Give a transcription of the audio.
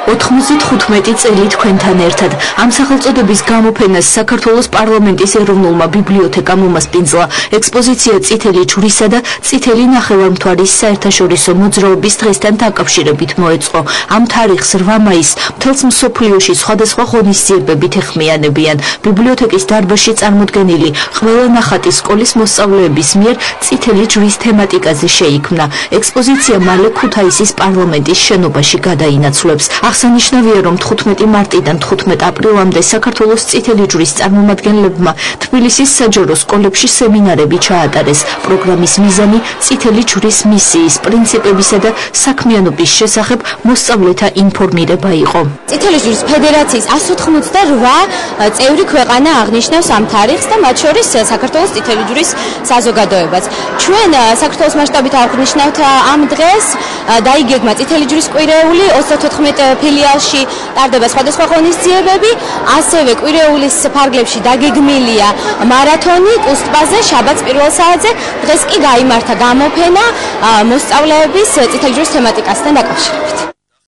95 წელი თქვენთან ერთად ამ სახელწოდების გამოფენას საქართველოს პარლამენტის ეროვნულმა ბიბლიოთეკამ უმასპინძლა. ექსპოზიცია წითელი ჯვრისა და წითელი ნახევარმთვარის საერთაშორისო მოძრაობის დღესთან დაკავშირებით მოეწყო. ამ თარიღს 8 მაისს მთელს მსოფლიოში სხვადასხვა ღონისძიებებით ეხმიანებიან. ბიბლიოთეკის დარბაზში წარმოდგენილი ყველა ნახატი სკოლის მოსწავლეების მიერ წითელი ჯვრის თემატიკაზე შეიქმნა. ექსპოზიცია მალე ქუთაისის პარლამენტის შენობაში გადაინაცვლებს. აღსანიშნავია, რომ 15 მარტიდან 15 აპრილამდე საქართველოს წითელი ჯვრის წარმომადგენლებმა თბილისის საჯარო სკოლებში სემინარები ჩაატარეს. პროგრამის მიზანი წითელი ჯვრის მისიის, პრინციპებისა და საქმიანობის შესახებ მოსწავლეთა ინფორმირება იყო. წითელი ჯვრის ფედერაციის 188 წევრი ქვეყანა აღნიშნავს ამ თარიღს და მათ შორის საქართველოს წითელი ჯვრის საზოგადოებაც. ჩვენ საქართველოს მასშტაბით აღნიშნავთ ამ დღეს, დაიგეგმა წითელი ჯვრის კვირეული 34 ფილიალში ტარდება სხვადასხვა ღონისძიებები, ასევე კვირეულის ფარგლებში დაგეგმილია მარათონი კუსტბაზე შაბათს პირველ საათზე. დღეს კი გაიმართა გამოფენა მოსწავლეების წითელი ჯვრის თემატიკასთან დაკავშირებით.